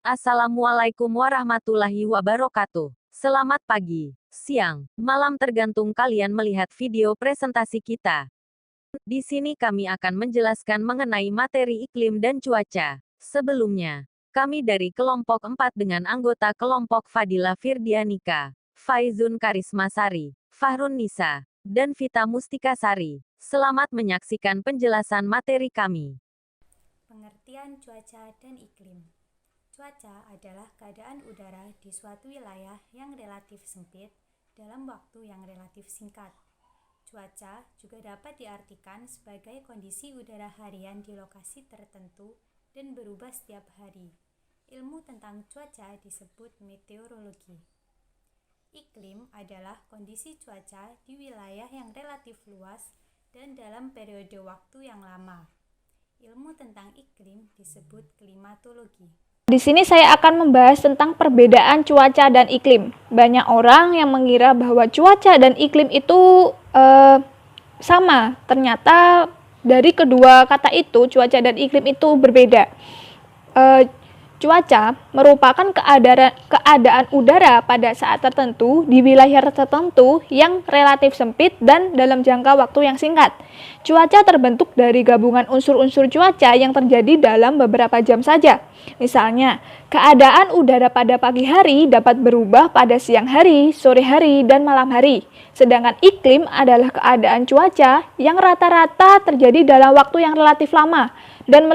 Assalamualaikum warahmatullahi wabarakatuh. Selamat pagi, siang, malam tergantung kalian melihat video presentasi kita. Di sini kami akan menjelaskan mengenai materi iklim dan cuaca. Sebelumnya, kami dari kelompok 4 dengan anggota kelompok Fadila Firdianika, Faizun Karismasari, Fahrun Nisa, dan Vita Mustika Sari. Selamat menyaksikan penjelasan materi kami. Pengertian cuaca dan iklim. Cuaca adalah keadaan udara di suatu wilayah yang relatif sempit dalam waktu yang relatif singkat. Cuaca juga dapat diartikan sebagai kondisi udara harian di lokasi tertentu dan berubah setiap hari. Ilmu tentang cuaca disebut meteorologi. Iklim adalah kondisi cuaca di wilayah yang relatif luas dan dalam periode waktu yang lama. Ilmu tentang iklim disebut klimatologi. Di sini saya akan membahas tentang perbedaan cuaca dan iklim. Banyak orang yang mengira bahwa cuaca dan iklim itu sama. Ternyata dari kedua kata itu, cuaca dan iklim itu berbeda. Cuaca merupakan keadaan udara pada saat tertentu di wilayah tertentu yang relatif sempit dan dalam jangka waktu yang singkat. Cuaca terbentuk dari gabungan unsur-unsur cuaca yang terjadi dalam beberapa jam saja. Misalnya, keadaan udara pada pagi hari dapat berubah pada siang hari, sore hari, dan malam hari. Sedangkan iklim adalah keadaan cuaca yang rata-rata terjadi dalam waktu yang relatif lama dan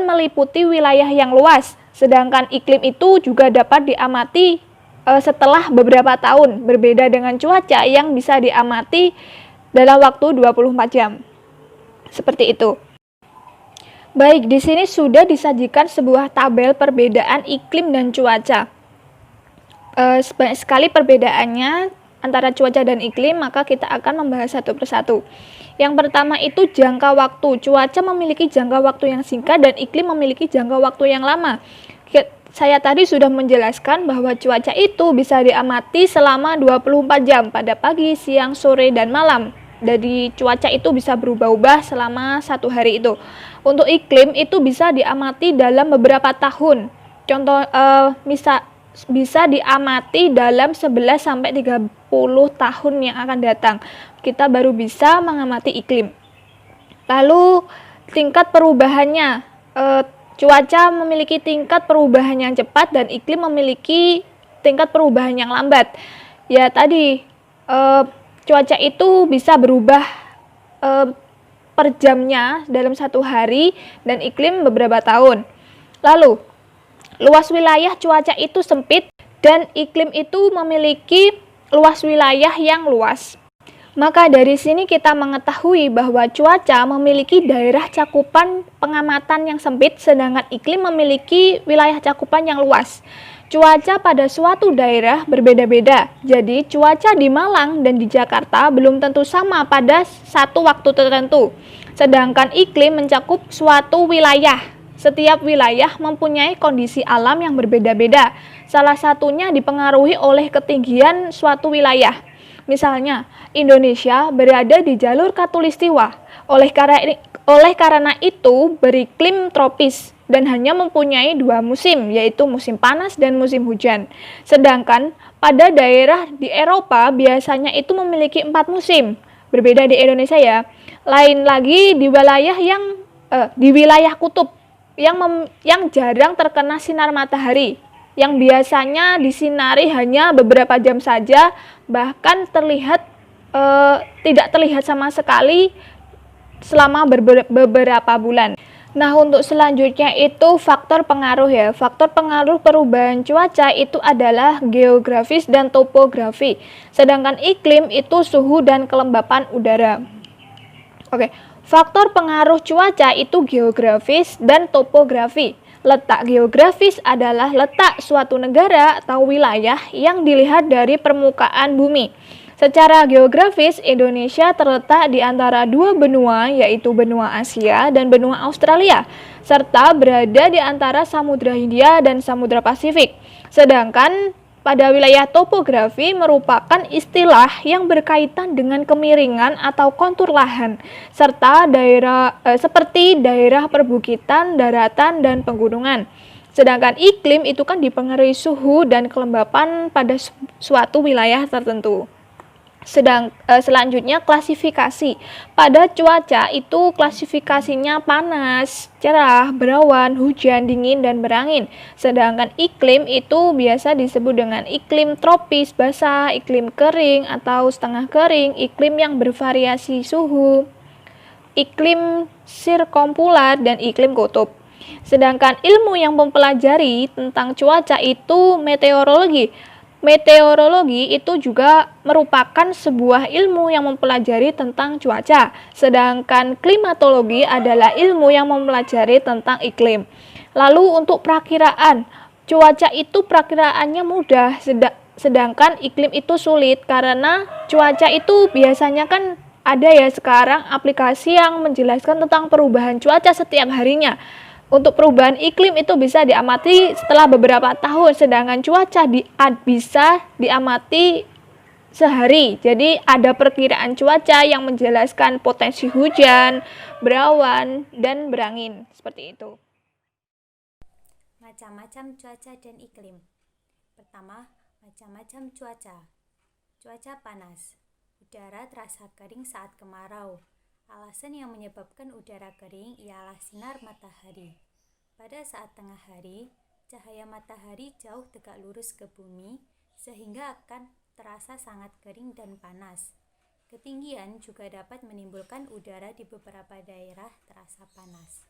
meliputi wilayah yang luas. Sedangkan iklim itu juga dapat diamati setelah beberapa tahun, berbeda dengan cuaca yang bisa diamati dalam waktu 24 jam. Seperti itu. Baik, di sini sudah disajikan sebuah tabel perbedaan iklim dan cuaca. Banyak sekali perbedaannya antara cuaca dan iklim, maka kita akan membahas satu persatu. Yang pertama itu jangka waktu. Cuaca memiliki jangka waktu yang singkat dan iklim memiliki jangka waktu yang lama. Saya tadi sudah menjelaskan bahwa cuaca itu bisa diamati selama 24 jam pada pagi, siang, sore, dan malam. Jadi cuaca itu bisa berubah-ubah selama satu hari itu. Untuk iklim itu bisa diamati dalam beberapa tahun. Contoh bisa diamati dalam 11-30 tahun yang akan datang. Kita baru bisa mengamati iklim. Lalu tingkat perubahannya, cuaca memiliki tingkat perubahan yang cepat dan iklim memiliki tingkat perubahan yang lambat. Ya tadi cuaca itu bisa berubah per jamnya dalam satu hari dan iklim beberapa tahun. Lalu luas wilayah cuaca itu sempit dan iklim itu memiliki luas wilayah yang luas. Maka dari sini kita mengetahui bahwa cuaca memiliki daerah cakupan pengamatan yang sempit, sedangkan iklim memiliki wilayah cakupan yang luas. Cuaca pada suatu daerah berbeda-beda, jadi cuaca di Malang dan di Jakarta belum tentu sama pada satu waktu tertentu. Sedangkan iklim mencakup suatu wilayah. Setiap wilayah mempunyai kondisi alam yang berbeda-beda. Salah satunya dipengaruhi oleh ketinggian suatu wilayah. Misalnya, Indonesia berada di jalur khatulistiwa. Oleh karena itu, beriklim tropis dan hanya mempunyai dua musim, yaitu musim panas dan musim hujan. Sedangkan pada daerah di Eropa biasanya itu memiliki 4 musim. Berbeda di Indonesia ya. Lain lagi di wilayah kutub yang jarang terkena sinar matahari, yang biasanya disinari hanya beberapa jam saja, bahkan tidak terlihat sama sekali selama beberapa bulan. Nah, untuk selanjutnya itu faktor pengaruh ya. Faktor pengaruh perubahan cuaca itu adalah geografis dan topografi. Sedangkan iklim itu suhu dan kelembapan udara. Oke, faktor pengaruh cuaca itu geografis dan topografi. Letak geografis adalah letak suatu negara atau wilayah yang dilihat dari permukaan bumi. Secara geografis, Indonesia terletak di antara dua benua, yaitu benua Asia dan benua Australia, serta berada di antara Samudra Hindia dan Samudra Pasifik. Sedangkan pada wilayah topografi merupakan istilah yang berkaitan dengan kemiringan atau kontur lahan, serta seperti daerah perbukitan, daratan, dan pegunungan. Sedangkan iklim itu kan dipengaruhi suhu dan kelembapan pada suatu wilayah tertentu. Selanjutnya klasifikasi. Pada cuaca itu klasifikasinya panas, cerah, berawan, hujan, dingin, dan berangin. Sedangkan iklim itu biasa disebut dengan iklim tropis basah, iklim kering atau setengah kering, iklim yang bervariasi suhu, iklim sirkumpolar, dan iklim kutub. Sedangkan ilmu yang mempelajari tentang cuaca itu meteorologi. Meteorologi itu juga merupakan sebuah ilmu yang mempelajari tentang cuaca, sedangkan klimatologi adalah ilmu yang mempelajari tentang iklim. Lalu untuk perakiraan, cuaca itu perakiraannya mudah, sedangkan iklim itu sulit karena cuaca itu biasanya kan ada ya sekarang aplikasi yang menjelaskan tentang perubahan cuaca setiap harinya. Untuk perubahan iklim itu bisa diamati setelah beberapa tahun, sedangkan cuaca bisa diamati sehari. Jadi ada perkiraan cuaca yang menjelaskan potensi hujan, berawan, dan berangin. Seperti itu. Macam-macam cuaca dan iklim. Pertama, macam-macam cuaca. Cuaca panas. Udara terasa kering saat kemarau. Alasan yang menyebabkan udara kering ialah sinar matahari. Pada saat tengah hari, cahaya matahari jauh tegak lurus ke bumi, sehingga akan terasa sangat kering dan panas. Ketinggian juga dapat menimbulkan udara di beberapa daerah terasa panas.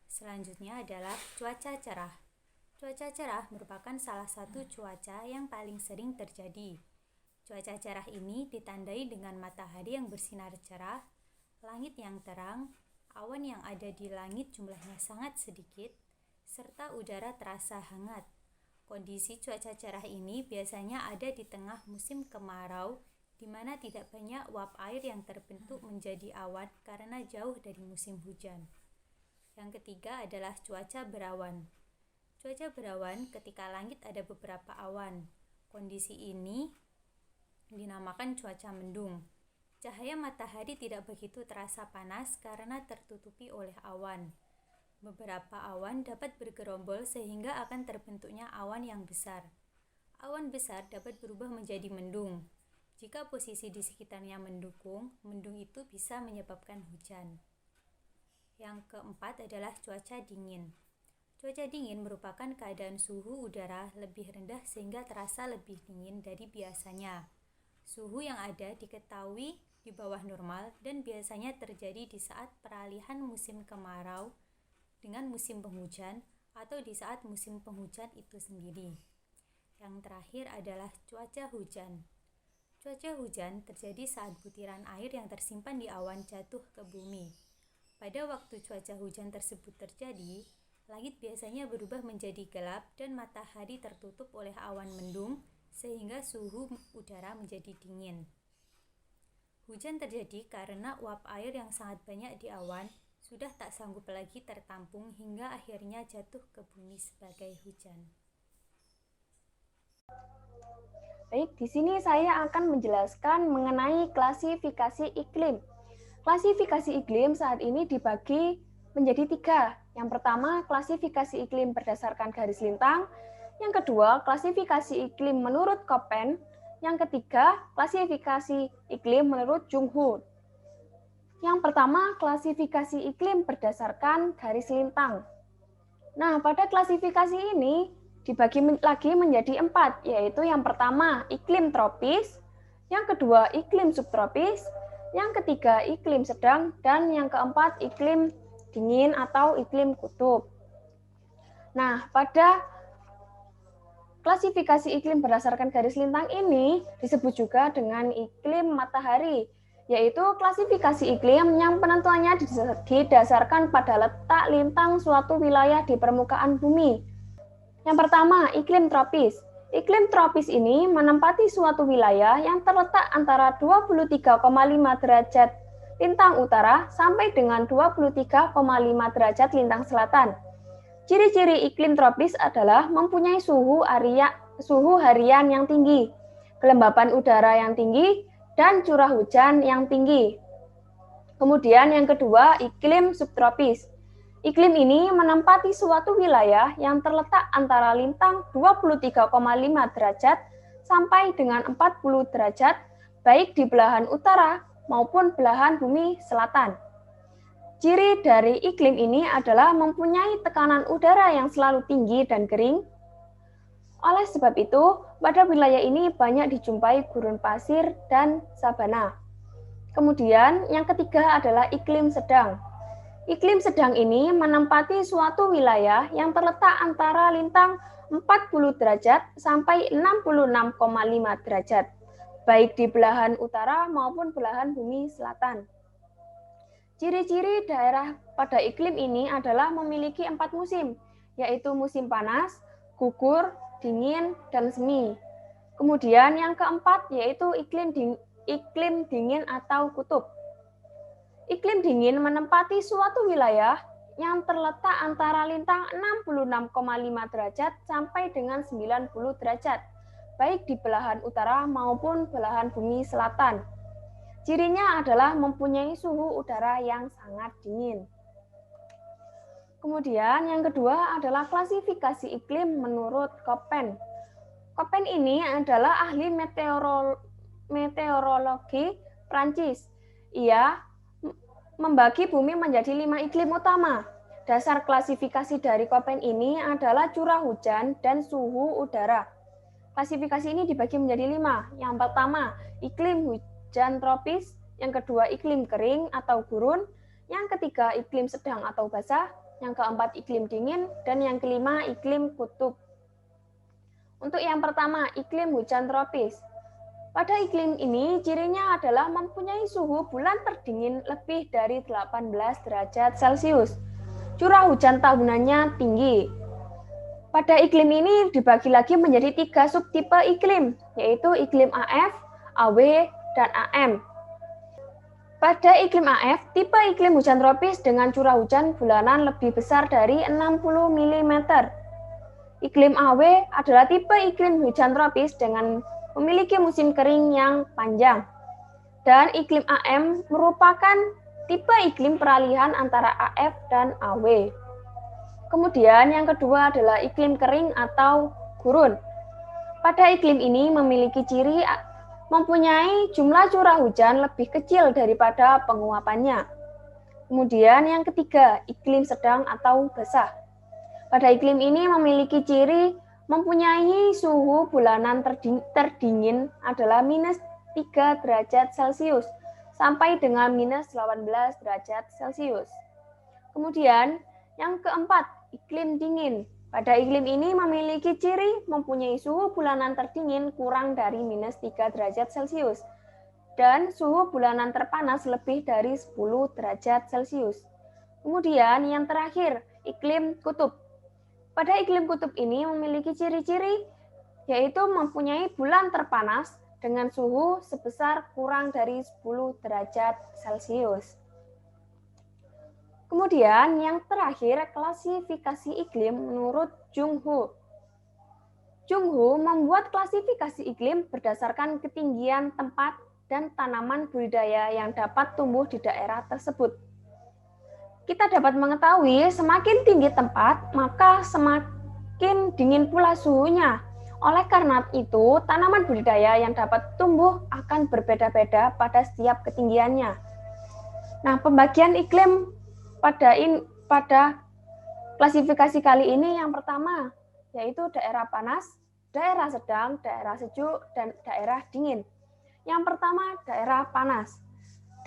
Selanjutnya adalah cuaca cerah. Cuaca cerah merupakan salah satu cuaca yang paling sering terjadi. Cuaca cerah ini ditandai dengan matahari yang bersinar cerah, langit yang terang, awan yang ada di langit jumlahnya sangat sedikit, serta udara terasa hangat. Kondisi cuaca cerah ini biasanya ada di tengah musim kemarau, di mana tidak banyak uap air yang terbentuk menjadi awan karena jauh dari musim hujan. Yang ketiga adalah cuaca berawan. Cuaca berawan ketika langit ada beberapa awan. Kondisi ini dinamakan cuaca mendung. Cahaya matahari tidak begitu terasa panas karena tertutupi oleh awan. Beberapa awan dapat bergerombol sehingga akan terbentuknya awan yang besar. Awan besar dapat berubah menjadi mendung. Jika posisi di sekitarnya mendukung, mendung itu bisa menyebabkan hujan. Yang keempat adalah cuaca dingin. Cuaca dingin merupakan keadaan suhu udara lebih rendah sehingga terasa lebih dingin dari biasanya. Suhu yang ada diketahui di bawah normal dan biasanya terjadi di saat peralihan musim kemarau dengan musim penghujan atau di saat musim penghujan itu sendiri. Yang terakhir adalah cuaca hujan. Cuaca hujan terjadi saat butiran air yang tersimpan di awan jatuh ke bumi. Pada waktu cuaca hujan tersebut terjadi, langit biasanya berubah menjadi gelap dan matahari tertutup oleh awan mendung sehingga suhu udara menjadi dingin. Hujan terjadi karena uap air yang sangat banyak di awan sudah tak sanggup lagi tertampung hingga akhirnya jatuh ke bumi sebagai hujan. Baik, di sini saya akan menjelaskan mengenai klasifikasi iklim. Klasifikasi iklim saat ini dibagi menjadi 3. Yang pertama, klasifikasi iklim berdasarkan garis lintang. Yang kedua, klasifikasi iklim menurut Köppen. Yang ketiga, klasifikasi iklim menurut Junghut. Yang pertama, klasifikasi iklim berdasarkan garis lintang. Nah, pada klasifikasi ini dibagi lagi menjadi 4, yaitu yang pertama, iklim tropis, yang kedua, iklim subtropis, yang ketiga, iklim sedang, dan yang keempat, iklim dingin atau iklim kutub. Nah, pada klasifikasi iklim berdasarkan garis lintang ini disebut juga dengan iklim matahari, yaitu klasifikasi iklim yang penentuannya didasarkan pada letak lintang suatu wilayah di permukaan bumi. Yang pertama, iklim tropis. Iklim tropis ini menempati suatu wilayah yang terletak antara 23,5 derajat lintang utara sampai dengan 23,5 derajat lintang selatan. Ciri-ciri iklim tropis adalah mempunyai suhu harian yang tinggi, kelembapan udara yang tinggi, dan curah hujan yang tinggi. Kemudian yang kedua, iklim subtropis. Iklim ini menempati suatu wilayah yang terletak antara lintang 23,5 derajat sampai dengan 40 derajat, baik di belahan utara maupun belahan bumi selatan. Ciri dari iklim ini adalah mempunyai tekanan udara yang selalu tinggi dan kering. Oleh sebab itu, pada wilayah ini banyak dijumpai gurun pasir dan sabana. Kemudian, yang ketiga adalah iklim sedang. Iklim sedang ini menempati suatu wilayah yang terletak antara lintang 40 derajat sampai 66,5 derajat, baik di belahan utara maupun belahan bumi selatan. Ciri-ciri daerah pada iklim ini adalah memiliki 4 musim, yaitu musim panas, gugur, dingin, dan semi. Kemudian yang keempat yaitu iklim dingin atau kutub. Iklim dingin menempati suatu wilayah yang terletak antara lintang 66,5 derajat sampai dengan 90 derajat, baik di belahan utara maupun belahan bumi selatan. Cirinya adalah mempunyai suhu udara yang sangat dingin. Kemudian yang kedua adalah klasifikasi iklim menurut Köppen. Köppen ini adalah ahli meteorologi Prancis. Ia membagi bumi menjadi 5 iklim utama. Dasar klasifikasi dari Köppen ini adalah curah hujan dan suhu udara. Klasifikasi ini dibagi menjadi 5. Yang pertama, iklim hujan tropis, yang kedua iklim kering atau gurun, yang ketiga iklim sedang atau basah, yang keempat iklim dingin, dan yang kelima iklim kutub. Untuk yang pertama, iklim hujan tropis. Pada iklim ini, cirinya adalah mempunyai suhu bulan terdingin lebih dari 18 derajat Celcius. Curah hujan tahunannya tinggi. Pada iklim ini dibagi lagi menjadi 3 subtipe iklim, yaitu iklim AF, AW, dan AM. Pada iklim AF, tipe iklim hujan tropis dengan curah hujan bulanan lebih besar dari 60 mm. Iklim AW adalah tipe iklim hujan tropis dengan memiliki musim kering yang panjang. Dan iklim AM merupakan tipe iklim peralihan antara AF dan AW. Kemudian yang kedua adalah iklim kering atau gurun. Pada iklim ini memiliki ciri mempunyai jumlah curah hujan lebih kecil daripada penguapannya. Kemudian yang ketiga, iklim sedang atau basah. Pada iklim ini memiliki ciri mempunyai suhu bulanan terdingin adalah minus 3 derajat Celcius sampai dengan minus 18 derajat Celcius. Kemudian yang keempat, iklim dingin. Pada iklim ini memiliki ciri mempunyai suhu bulanan terdingin kurang dari minus 3 derajat Celcius dan suhu bulanan terpanas lebih dari 10 derajat Celcius. Kemudian yang terakhir, iklim kutub. Pada iklim kutub ini memiliki ciri-ciri yaitu mempunyai bulan terpanas dengan suhu sebesar kurang dari 10 derajat Celcius. Kemudian yang terakhir, klasifikasi iklim menurut Jung Ho. Jung Ho membuat klasifikasi iklim berdasarkan ketinggian tempat dan tanaman budidaya yang dapat tumbuh di daerah tersebut. Kita dapat mengetahui semakin tinggi tempat, maka semakin dingin pula suhunya. Oleh karena itu, tanaman budidaya yang dapat tumbuh akan berbeda-beda pada setiap ketinggiannya. Nah, pembagian iklim pada klasifikasi kali ini yang pertama yaitu daerah panas, daerah sedang, daerah sejuk, dan daerah dingin. Yang pertama, daerah panas.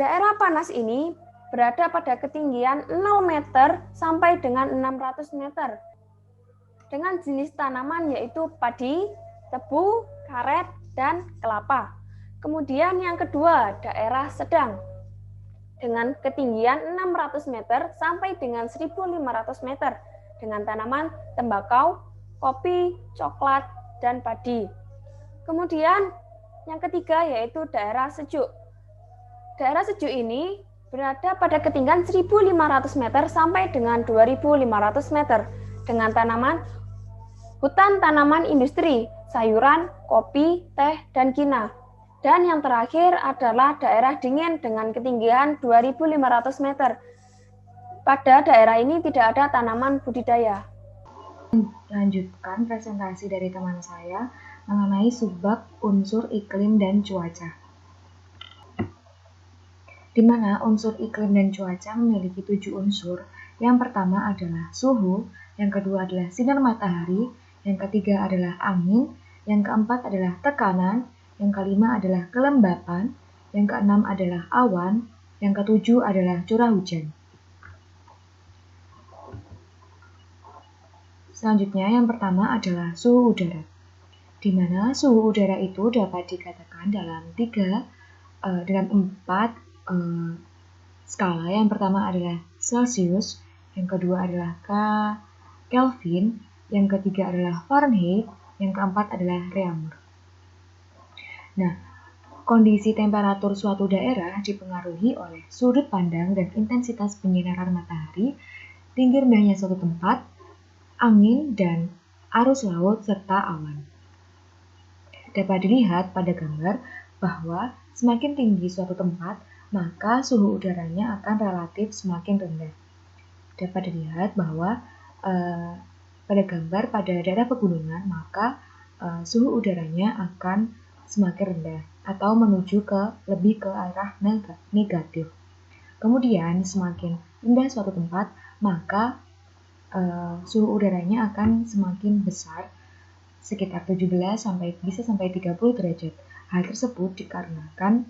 Daerah panas ini berada pada ketinggian 0 meter sampai dengan 600 meter. Dengan jenis tanaman yaitu padi, tebu, karet, dan kelapa. Kemudian yang kedua, daerah sedang. Dengan ketinggian 600 meter sampai dengan 1.500 meter dengan tanaman tembakau, kopi, coklat, dan padi. Kemudian yang ketiga yaitu daerah sejuk. Daerah sejuk ini berada pada ketinggian 1.500 meter sampai dengan 2.500 meter dengan tanaman hutan tanaman industri, sayuran, kopi, teh, dan kina. Dan yang terakhir adalah daerah dingin dengan ketinggian 2.500 meter pada daerah ini tidak ada tanaman budidaya. Lanjutkan presentasi dari teman saya mengenai subbab unsur iklim dan cuaca. Di mana unsur iklim dan cuaca memiliki 7 unsur. Yang pertama adalah suhu, yang kedua adalah sinar matahari, yang ketiga adalah angin, yang keempat adalah tekanan, yang kelima adalah kelembapan, yang keenam adalah awan, yang ketujuh adalah curah hujan. Selanjutnya yang pertama adalah suhu udara, di mana suhu udara itu dapat dikatakan dalam empat skala. Yang pertama adalah Celsius, yang kedua adalah Kelvin, yang ketiga adalah Fahrenheit, yang keempat adalah Reaumur. Nah, kondisi temperatur suatu daerah dipengaruhi oleh sudut pandang dan intensitas penyinaran matahari, tinggi rendahnya suatu tempat, angin dan arus laut, serta awan. Dapat dilihat pada gambar bahwa semakin tinggi suatu tempat, maka suhu udaranya akan relatif semakin rendah. Dapat dilihat bahwa pada gambar pada daerah pegunungan, maka suhu udaranya akan semakin rendah atau menuju lebih ke arah negatif. Kemudian semakin rendah suatu tempat, maka suhu udaranya akan semakin besar, sekitar 17 sampai 30 derajat. Hal tersebut dikarenakan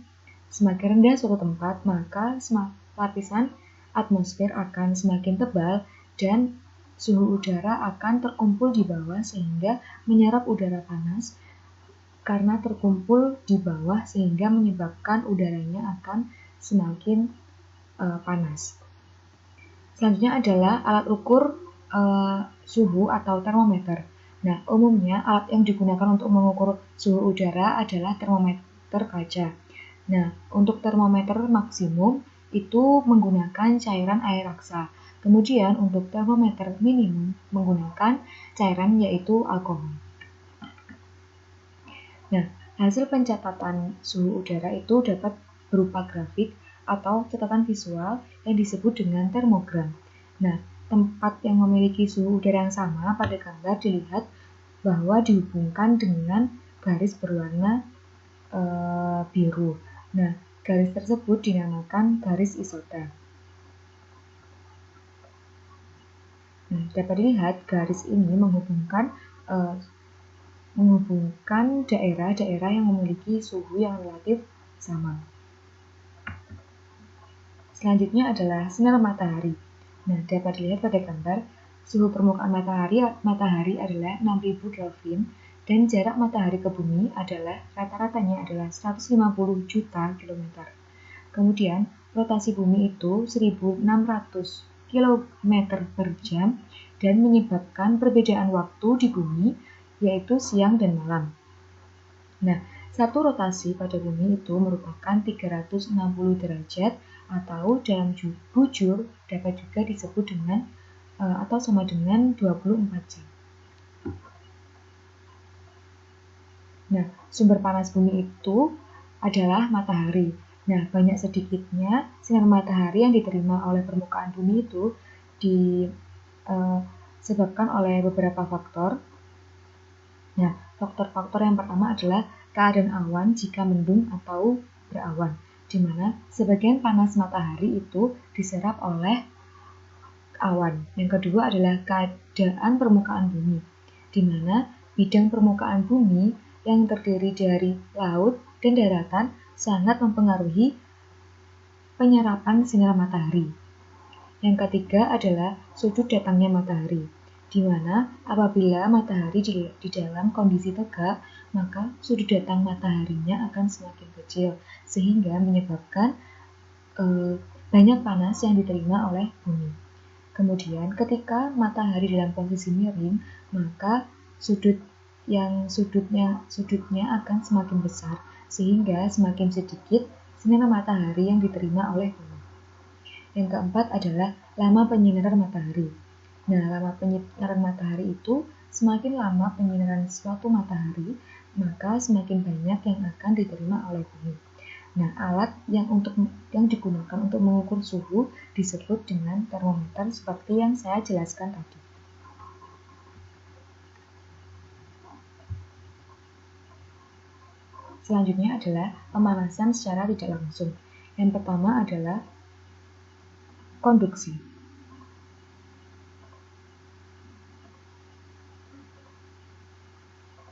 semakin rendah suatu tempat, maka lapisan atmosfer akan semakin tebal dan suhu udara akan terkumpul di bawah sehingga menyerap udara panas karena terkumpul di bawah sehingga menyebabkan udaranya akan semakin panas. Selanjutnya adalah alat ukur suhu atau termometer. Nah, umumnya alat yang digunakan untuk mengukur suhu udara adalah termometer kaca. Nah, untuk termometer maksimum itu menggunakan cairan air raksa. Kemudian untuk termometer minimum menggunakan cairan yaitu alkohol. Nah, hasil pencatatan suhu udara itu dapat berupa grafik atau catatan visual yang disebut dengan termogram. Nah, tempat yang memiliki suhu udara yang sama pada gambar dilihat bahwa dihubungkan dengan garis berwarna biru. Nah, garis tersebut dinamakan garis isotherm. Nah, dapat dilihat garis ini menghubungkan daerah-daerah yang memiliki suhu yang relatif sama. Selanjutnya adalah sinar matahari. Nah, dapat dilihat pada gambar, suhu permukaan matahari adalah 6000 Kelvin dan jarak matahari ke bumi adalah rata-ratanya adalah 150 juta kilometer. Kemudian, rotasi bumi itu 1600 km per jam dan menyebabkan perbedaan waktu di bumi yaitu siang dan malam. Nah, satu rotasi pada bumi itu merupakan 360 derajat atau dalam bujur dapat juga disebut dengan atau sama dengan 24 jam. Nah, sumber panas bumi itu adalah matahari. Nah, banyak sedikitnya sinar matahari yang diterima oleh permukaan bumi itu disebabkan oleh beberapa faktor. Nah, faktor-faktor yang pertama adalah keadaan awan jika mendung atau berawan, di mana sebagian panas matahari itu diserap oleh awan. Yang kedua adalah keadaan permukaan bumi, di mana bidang permukaan bumi yang terdiri dari laut dan daratan sangat mempengaruhi penyerapan sinar matahari. Yang ketiga adalah sudut datangnya matahari, di mana apabila matahari di dalam kondisi tegak, maka sudut datang mataharinya akan semakin kecil, sehingga menyebabkan banyak panas yang diterima oleh bumi. Kemudian ketika matahari dalam posisi miring, maka sudutnya akan semakin besar, sehingga semakin sedikit sinar matahari yang diterima oleh bumi. Yang keempat adalah lama penyinaran matahari. Nah, lama penyinaran matahari itu semakin lama penyinaran suatu matahari, maka semakin banyak yang akan diterima oleh bumi. Nah, alat yang digunakan untuk mengukur suhu disebut dengan termometer seperti yang saya jelaskan tadi. Selanjutnya adalah pemanasan secara tidak langsung. Yang pertama adalah konduksi.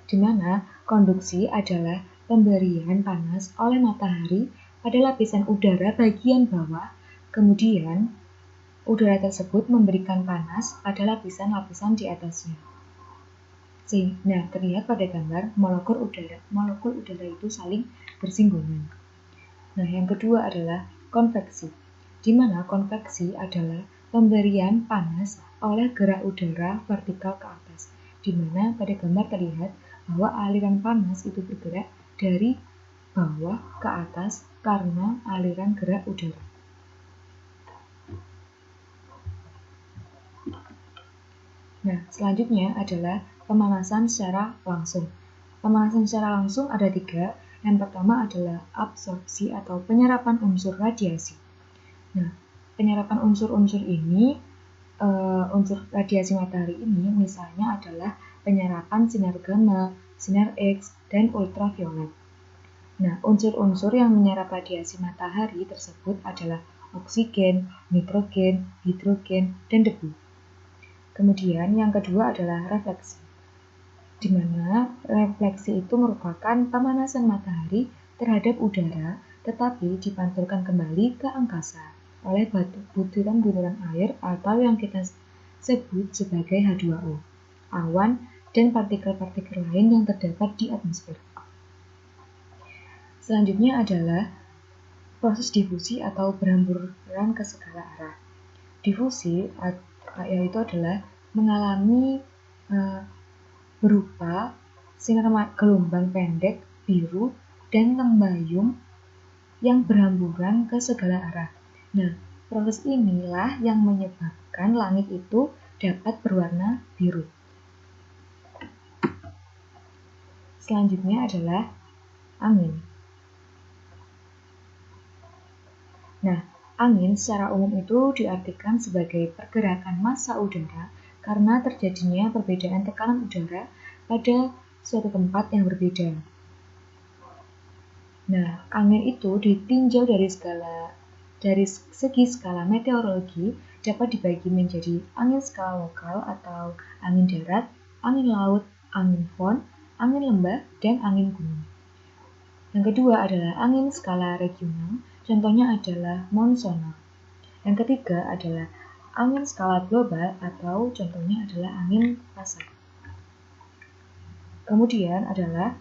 Di mana konduksi adalah pemberian panas oleh matahari pada lapisan udara bagian bawah, kemudian udara tersebut memberikan panas pada lapisan-lapisan di atasnya. Nah, terlihat pada gambar molekul udara itu saling bersinggungan. Nah, yang kedua adalah konveksi, di mana konveksi adalah pemberian panas oleh gerak udara vertikal ke atas, di mana pada gambar terlihat bahwa aliran panas itu bergerak dari bawah ke atas karena aliran gerak udara. Nah, selanjutnya adalah pemanasan secara langsung. Pemanasan secara langsung ada 3. Yang pertama adalah absorpsi atau penyerapan unsur radiasi. Nah, penyerapan unsur-unsur ini, unsur radiasi matahari ini misalnya adalah penyerapan sinar gamma, sinar X, dan ultraviolet. Nah, unsur-unsur yang menyerap radiasi matahari tersebut adalah oksigen, nitrogen, hidrogen, dan debu. Kemudian yang kedua adalah refleksi, di mana refleksi itu merupakan pemanasan matahari terhadap udara tetapi dipantulkan kembali ke angkasa oleh butiran-butiran air atau yang kita sebut sebagai H2O, awan, dan partikel-partikel lain yang terdapat di atmosfer. Selanjutnya adalah proses difusi atau berhamburan ke segala arah. Difusi yaitu adalah mengalami berupa sinar gelombang pendek biru dan lembayung yang berhamburan ke segala arah. Nah, proses inilah yang menyebabkan langit itu dapat berwarna biru. Selanjutnya adalah angin. Nah, angin secara umum itu diartikan sebagai pergerakan massa udara karena terjadinya perbedaan tekanan udara pada suatu tempat yang berbeda. Nah, angin itu ditinjau dari segi skala meteorologi dapat dibagi menjadi angin skala lokal atau angin darat, angin laut, angin fon, angin lembah, dan angin gunung. Yang kedua adalah angin skala regional, contohnya adalah monsonal. Yang ketiga adalah angin skala global atau contohnya adalah angin pasat. Kemudian adalah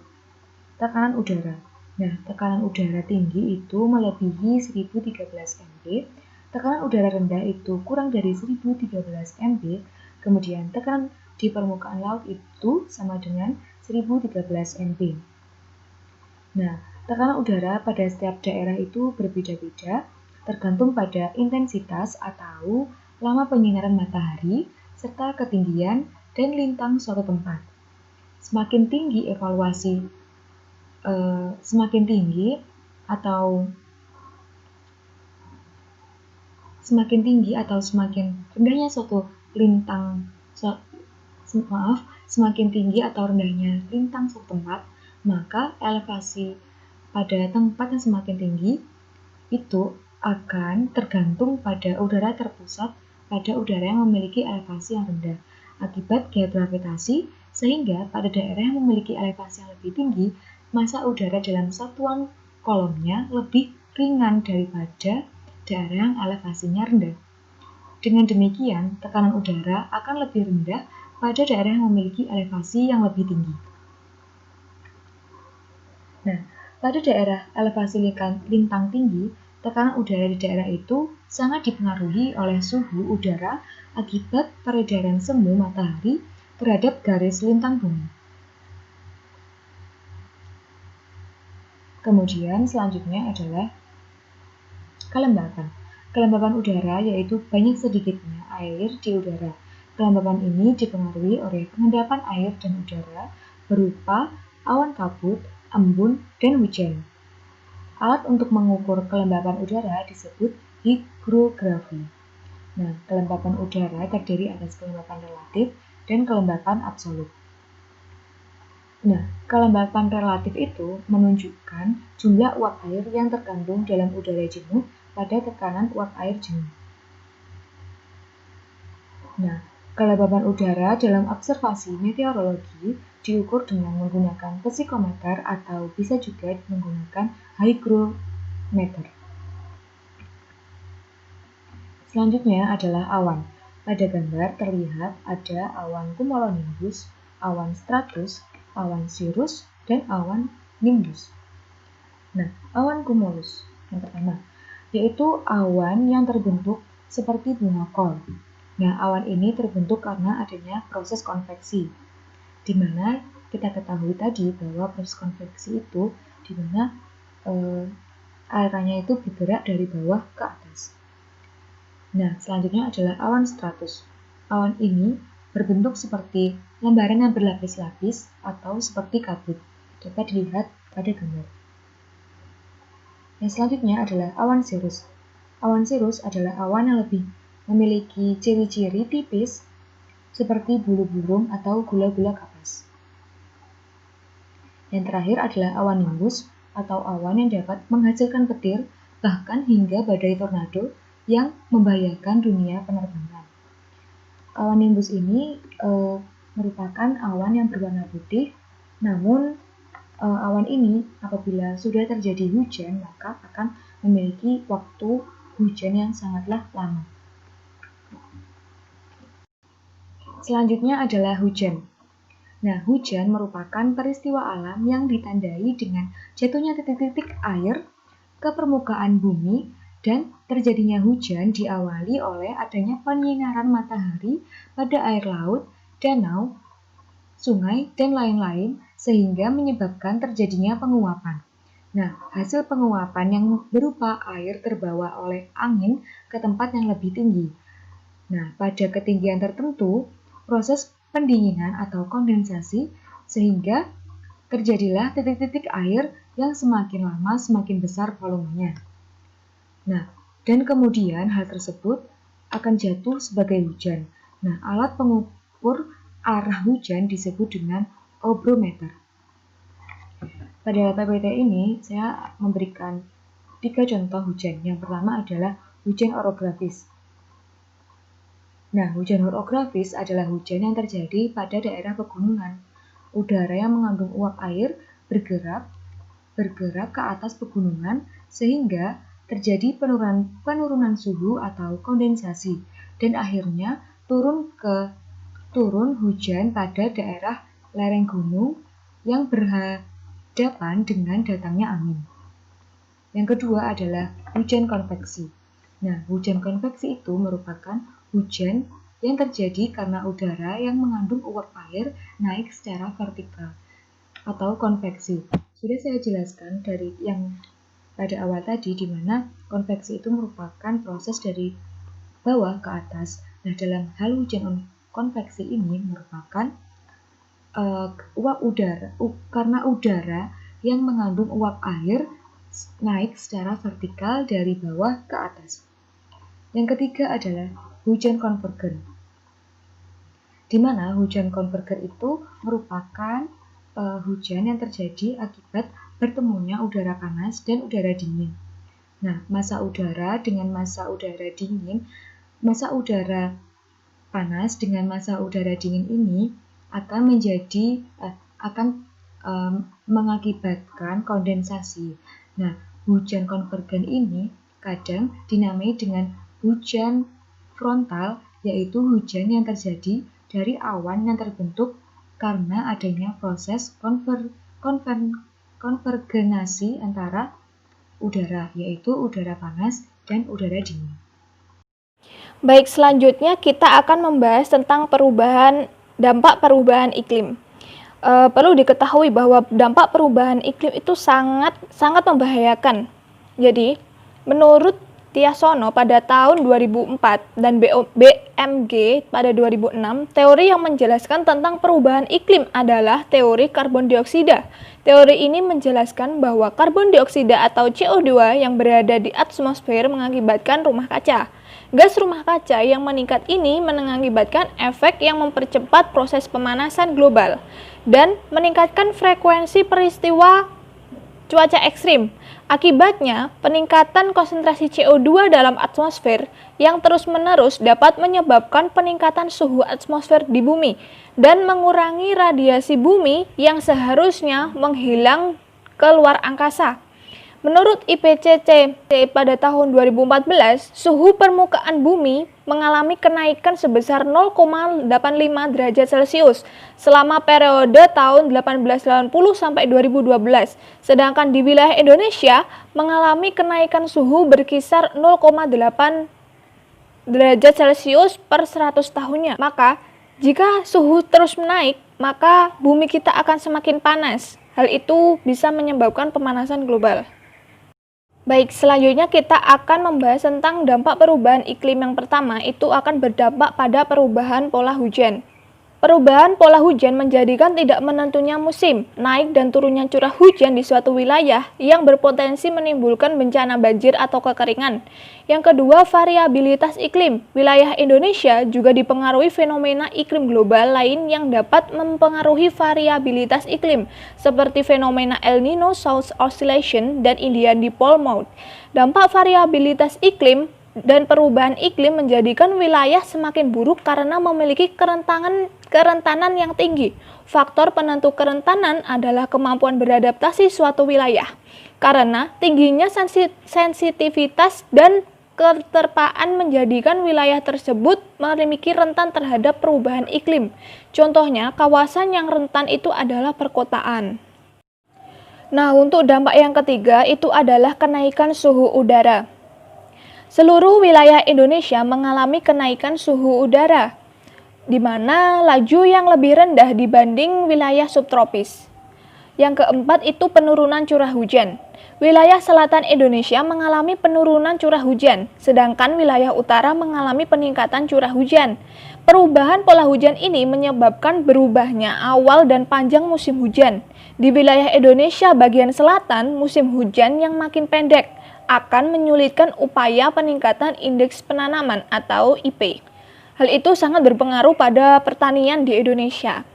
tekanan udara. Nah, tekanan udara tinggi itu melebihi 1013 MB, tekanan udara rendah itu kurang dari 1013 MB, kemudian tekanan di permukaan laut itu sama dengan 1013 MB. Nah, tekanan udara pada setiap daerah itu berbeda-beda, tergantung pada intensitas atau lama penyinaran matahari, serta ketinggian dan lintang suatu tempat. Semakin tinggi atau semakin rendahnya suatu lintang, semakin tinggi atau rendahnya lintang suatu tempat, maka elevasi pada tempat yang semakin tinggi itu akan tergantung pada udara terpusat pada udara yang memiliki elevasi yang rendah akibat gaya gravitasi, sehingga pada daerah yang memiliki elevasi yang lebih tinggi, massa udara dalam satuan kolomnya lebih ringan daripada daerah yang elevasinya rendah. Dengan demikian, tekanan udara akan lebih rendah pada daerah yang memiliki elevasi yang lebih tinggi. Nah, pada daerah elevasi lintang tinggi, tekanan udara di daerah itu sangat dipengaruhi oleh suhu udara akibat peredaran semu matahari terhadap garis lintang bumi. Kemudian selanjutnya adalah kelembapan. Kelembapan udara yaitu banyak sedikitnya air di udara. Kelembapan ini dipengaruhi oleh pengendapan air dan udara berupa awan kabut, embun, dan hujan. Alat untuk mengukur kelembapan udara disebut hygrografi. Nah, kelembapan udara terdiri atas kelembapan relatif dan kelembapan absolut. Nah, kelembapan relatif itu menunjukkan jumlah uap air yang terkandung dalam udara jenuh pada tekanan uap air jenuh. Nah, kelembapan udara dalam observasi meteorologi diukur dengan menggunakan psikometer atau bisa juga menggunakan hygrometer. Selanjutnya adalah awan. Pada gambar terlihat ada awan cumulonimbus, awan stratus, awan cirrus, dan awan nimbus. Nah, awan cumulus yang pertama, yaitu awan yang terbentuk seperti bunga kol. Nah, awan ini terbentuk karena adanya proses konveksi, di mana kita ketahui tadi bahwa proses konveksi itu di mana airannya itu bergerak dari bawah ke atas. Nah, selanjutnya adalah awan stratus. Awan ini berbentuk seperti lembaran yang berlapis-lapis atau seperti kabut. Dapat dilihat pada gambar. Yang selanjutnya adalah awan cirrus. Awan cirrus adalah awan yang lebih memiliki ciri-ciri tipis seperti bulu burung atau gula-gula kapas. Yang terakhir adalah awan nimbus atau awan yang dapat menghasilkan petir bahkan hingga badai tornado yang membahayakan dunia penerbangan. Awan nimbus ini merupakan awan yang berwarna putih, namun awan ini apabila sudah terjadi hujan maka akan memiliki waktu hujan yang sangatlah lama. Selanjutnya adalah hujan. Nah, hujan merupakan peristiwa alam yang ditandai dengan jatuhnya titik-titik air ke permukaan bumi dan terjadinya hujan diawali oleh adanya penyinaran matahari pada air laut, danau, sungai, dan lain-lain sehingga menyebabkan terjadinya penguapan. Nah, hasil penguapan yang berupa air terbawa oleh angin ke tempat yang lebih tinggi. Nah, pada ketinggian tertentu, proses pendinginan atau kondensasi sehingga terjadilah titik-titik air yang semakin lama semakin besar volumenya. Nah, dan kemudian hal tersebut akan jatuh sebagai hujan. Nah, alat pengukur arah hujan disebut dengan obrometer. Pada PPT ini, saya memberikan 3 contoh hujan. Yang pertama adalah hujan orografis. Nah, hujan orografis adalah hujan yang terjadi pada daerah pegunungan. Udara yang mengandung uap air bergerak ke atas pegunungan sehingga terjadi penurunan suhu atau kondensasi dan akhirnya turun hujan pada daerah lereng gunung yang berhadapan dengan datangnya angin. Yang kedua adalah hujan konveksi. Nah, hujan konveksi itu merupakan hujan yang terjadi karena udara yang mengandung uap air naik secara vertikal atau konveksi. Sudah saya jelaskan dari yang pada awal tadi, di mana konveksi itu merupakan proses dari bawah ke atas. Nah, dalam hal hujan konveksi ini merupakan uap udara, karena udara yang mengandung uap air naik secara vertikal dari bawah ke atas. Yang ketiga adalah hujan konvergen, di mana hujan konvergen itu merupakan hujan yang terjadi akibat bertemunya udara panas dan udara dingin. Nah, massa udara dengan massa udara dingin, massa udara panas dengan massa udara dingin ini akan mengakibatkan kondensasi. Nah, hujan konvergen ini kadang dinamai dengan hujan frontal, yaitu hujan yang terjadi dari awan yang terbentuk karena adanya proses konvergenasi antara udara, yaitu udara panas dan udara dingin. Baik, selanjutnya kita akan membahas tentang dampak perubahan iklim. Perlu diketahui bahwa dampak perubahan iklim itu sangat membahayakan. Jadi, menurut Wicaksono pada tahun 2004 dan BMG pada 2006, teori yang menjelaskan tentang perubahan iklim adalah teori karbon dioksida. Teori ini menjelaskan bahwa karbon dioksida atau CO2 yang berada di atmosfer mengakibatkan rumah kaca. Gas rumah kaca yang meningkat ini mengakibatkan efek yang mempercepat proses pemanasan global dan meningkatkan frekuensi peristiwa cuaca ekstrim. Akibatnya, peningkatan konsentrasi CO2 dalam atmosfer yang terus-menerus dapat menyebabkan peningkatan suhu atmosfer di bumi dan mengurangi radiasi bumi yang seharusnya menghilang ke luar angkasa. Menurut IPCC pada tahun 2014, suhu permukaan bumi mengalami kenaikan sebesar 0,85 derajat Celcius selama periode tahun 1880 sampai 2012. Sedangkan di wilayah Indonesia mengalami kenaikan suhu berkisar 0,8 derajat Celcius per 100 tahunnya. Maka, jika suhu terus menaik, maka bumi kita akan semakin panas. Hal itu bisa menyebabkan pemanasan global. Baik, selanjutnya kita akan membahas tentang dampak perubahan iklim. Yang pertama, itu akan berdampak pada perubahan pola hujan. Perubahan pola hujan menjadikan tidak menentunya musim, naik dan turunnya curah hujan di suatu wilayah yang berpotensi menimbulkan bencana banjir atau kekeringan. Yang kedua, variabilitas iklim. Wilayah Indonesia juga dipengaruhi fenomena iklim global lain yang dapat mempengaruhi variabilitas iklim, seperti fenomena El Nino, South Oscillation, dan Indian Dipole Mountain. Dampak variabilitas iklim dan perubahan iklim menjadikan wilayah semakin buruk karena memiliki kerentanan yang tinggi. Faktor penentu kerentanan adalah kemampuan beradaptasi suatu wilayah. Karena tingginya sensitivitas dan keterpaan menjadikan wilayah tersebut memiliki rentan terhadap perubahan iklim. Contohnya, kawasan yang rentan itu adalah perkotaan. Nah, untuk dampak yang ketiga itu adalah kenaikan suhu udara. Seluruh wilayah Indonesia mengalami kenaikan suhu udara, di mana laju yang lebih rendah dibanding wilayah subtropis. Yang keempat itu penurunan curah hujan. Wilayah selatan Indonesia mengalami penurunan curah hujan, sedangkan wilayah utara mengalami peningkatan curah hujan. Perubahan pola hujan ini menyebabkan berubahnya awal dan panjang musim hujan. Di wilayah Indonesia bagian selatan, musim hujan yang makin pendek akan menyulitkan upaya peningkatan indeks penanaman atau IP. Hal itu sangat berpengaruh pada pertanian di Indonesia.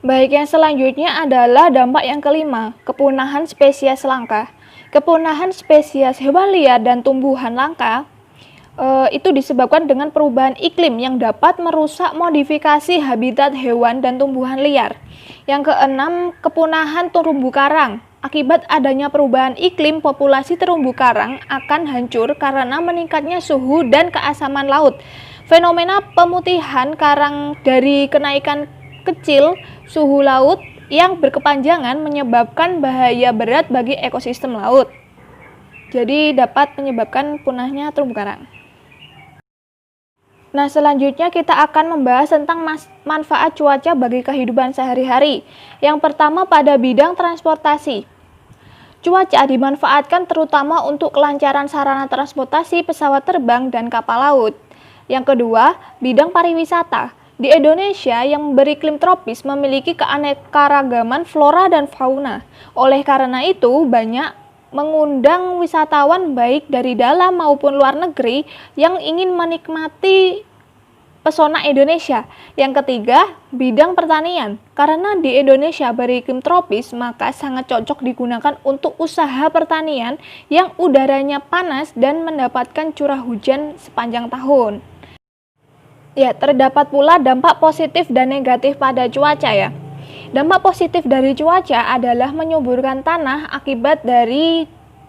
Baik, yang selanjutnya adalah dampak yang kelima, kepunahan spesies langka. Kepunahan spesies hewan liar dan tumbuhan langka itu disebabkan dengan perubahan iklim yang dapat merusak modifikasi habitat hewan dan tumbuhan liar. Yang keenam, kepunahan terumbu karang. Akibat adanya perubahan iklim, populasi terumbu karang akan hancur karena meningkatnya suhu dan keasaman laut. Fenomena pemutihan karang dari kenaikan kecil suhu laut yang berkepanjangan menyebabkan bahaya berat bagi ekosistem laut. Jadi dapat menyebabkan punahnya terumbu karang. Nah, selanjutnya kita akan membahas tentang manfaat cuaca bagi kehidupan sehari-hari. Yang pertama pada bidang transportasi. Cuaca dimanfaatkan terutama untuk kelancaran sarana transportasi pesawat terbang dan kapal laut. Yang kedua, bidang pariwisata. Di Indonesia yang beriklim tropis memiliki keanekaragaman flora dan fauna. Oleh karena itu, banyak mengundang wisatawan baik dari dalam maupun luar negeri yang ingin menikmati pesona Indonesia. Yang ketiga, bidang pertanian. Karena di Indonesia beriklim tropis, maka sangat cocok digunakan untuk usaha pertanian yang udaranya panas dan mendapatkan curah hujan sepanjang tahun. Ya, terdapat pula dampak positif dan negatif pada cuaca ya. Dampak positif dari cuaca adalah menyuburkan tanah akibat dari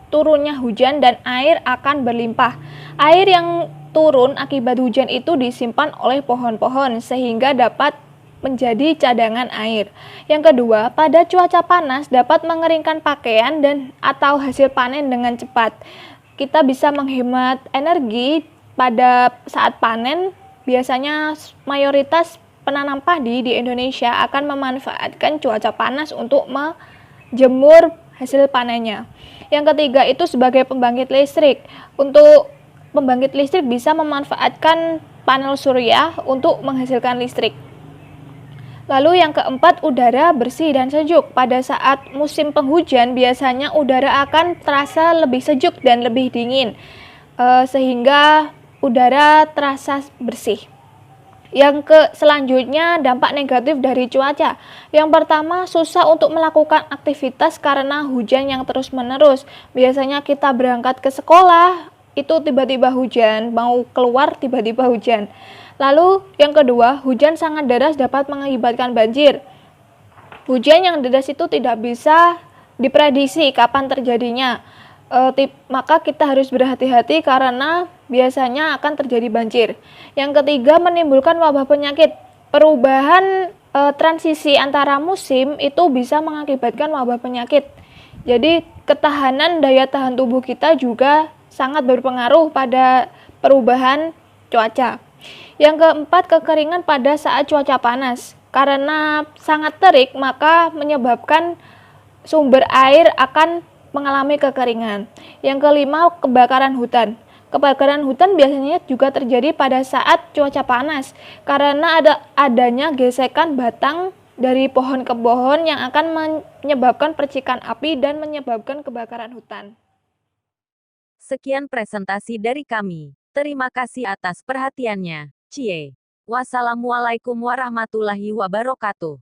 turunnya hujan dan air akan berlimpah. Air yang turun akibat hujan itu disimpan oleh pohon-pohon sehingga dapat menjadi cadangan air. Yang kedua, pada cuaca panas dapat mengeringkan pakaian dan atau hasil panen dengan cepat. Kita bisa menghemat energi pada saat panen. Biasanya mayoritas penanam padi di Indonesia akan memanfaatkan cuaca panas untuk menjemur hasil panennya. Yang ketiga itu sebagai pembangkit listrik. Untuk pembangkit listrik bisa memanfaatkan panel surya untuk menghasilkan listrik. Lalu yang keempat, udara bersih dan sejuk. Pada saat musim penghujan, biasanya udara akan terasa lebih sejuk dan lebih dingin, sehingga udara terasa bersih. Yang selanjutnya, dampak negatif dari cuaca. Yang pertama, susah untuk melakukan aktivitas karena hujan yang terus-menerus. Biasanya kita berangkat ke sekolah, itu tiba-tiba hujan, mau keluar tiba-tiba hujan. Lalu yang kedua, hujan sangat deras dapat mengakibatkan banjir. Hujan yang deras itu tidak bisa diprediksi kapan terjadinya. Maka kita harus berhati-hati karena biasanya akan terjadi banjir. Yang ketiga, menimbulkan wabah penyakit. Perubahan transisi antara musim itu bisa mengakibatkan wabah penyakit. Jadi ketahanan daya tahan tubuh kita juga sangat berpengaruh pada perubahan cuaca. Yang keempat, kekeringan pada saat cuaca panas. Karena sangat terik, maka menyebabkan sumber air akan mengalami kekeringan. Yang kelima, kebakaran hutan. Kebakaran hutan biasanya juga terjadi pada saat cuaca panas, karena adanya gesekan batang dari pohon ke pohon yang akan menyebabkan percikan api dan menyebabkan kebakaran hutan. Sekian presentasi dari kami. Terima kasih atas perhatiannya. Cie. Wassalamualaikum warahmatullahi wabarakatuh.